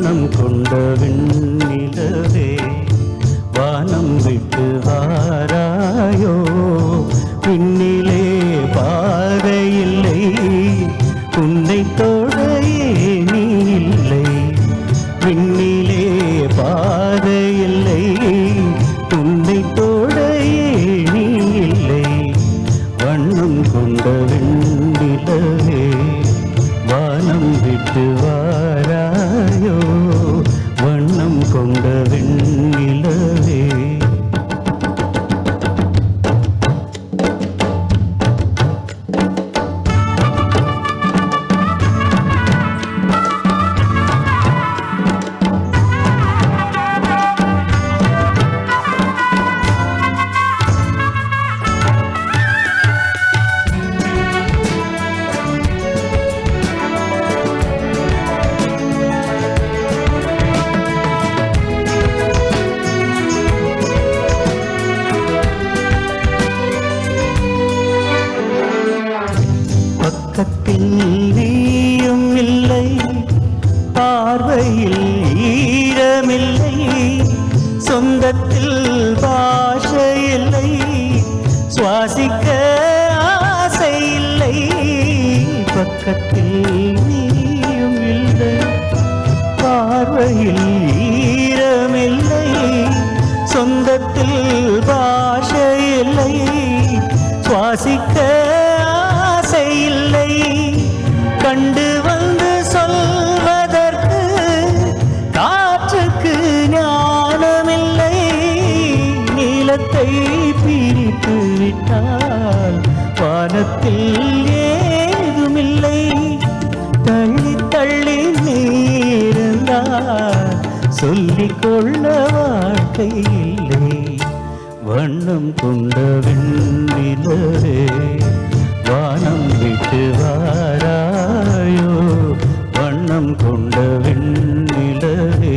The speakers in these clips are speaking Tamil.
வண்ணம் கொண்ட விண்ணிலவே வானம் விட்டு வாராயோ. விண்ணிலே பாதை இல்லை, உன்னை தொட நீ இல்லை. விண்ணிலே பாதை இல்லை, உன்னை தொட நீ இல்லை. வண்ணம் கொண்ட விண்ணிலவே வானம் விட்டு வாராயோ. வண்ணம் கொண்ட விண்ணிலவே பக்கத்தில் நீயும் இல்லை, பார்வையில் ஈரமில்லை, சொந்தத்தில் பாஷை இல்லை, சுவாசிக்க ஆசை இல்லை. பக்கத்தில் நீயும் இல்லை, பார்வையில் ஈரமில்லை, சொந்தத்தில் பாஷை இல்லை, சுவாசிக்க இல்லை. கண்டு வந்து சொல்வதற்கு காற்றுக்கு ஞானமில்லை. நீலத்தை பிரித்து விட்டால் வானத்தில் ஏதுமில்லை. தள்ளி தள்ளி நீர்ந்தால் சொல்லிக் கொள்ள வாழ்க்கை இல்லை. வண்ணம் கொண்ட விண்ணிலவே வானம் விட்டு வாராயோ. வண்ணம் கொண்ட விண்ணிலவே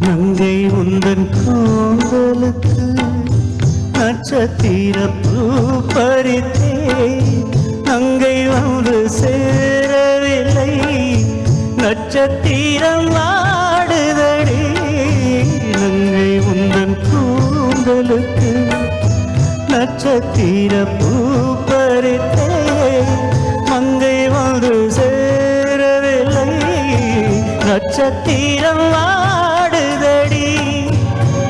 நங்கை உந்தன் கூந்தலுக்கு நட்சத்திர பூ பறித்தே. நங்கை வந்து சேரவில்லை, நட்சத்திரம் ஆடுதடி. நங்கை உந்தன் கூந்தலுக்கு நட்சத்திர பூ பறித்தே. மங்கை வந்து சேரவில்லை, நட்சத்திரம் ஆடுதடி.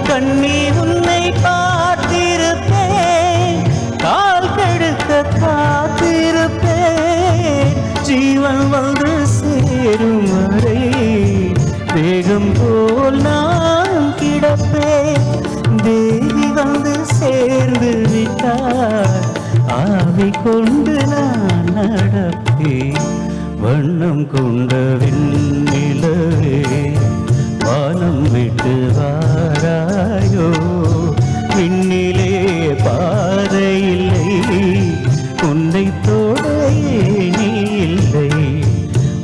கண்ணி உன்னை பார்த்திருப்பேன், கால் கெடுக்க காத்திருப்பேன். ஜீவன் வந்து சேரும் வரை வேகம் போல் நான் கிடப்பேன். தேவி வந்து சேர்ந்து விட்டார், ஆவி கொண்டு நான் நடப்பேன். வண்ணம் கொண்ட விண்ணிலவே வானம் விட்டு வாராயோ. விண்ணிலே பாதை இல்லை, உன்னை தொட நீ இல்லை.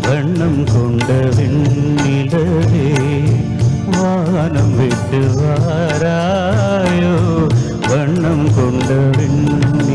வண்ணம் கொண்ட விண்ணிலவே வானம் விட்டு வாராயோ. வண்ணம் கொண்ட விண்ணிலவே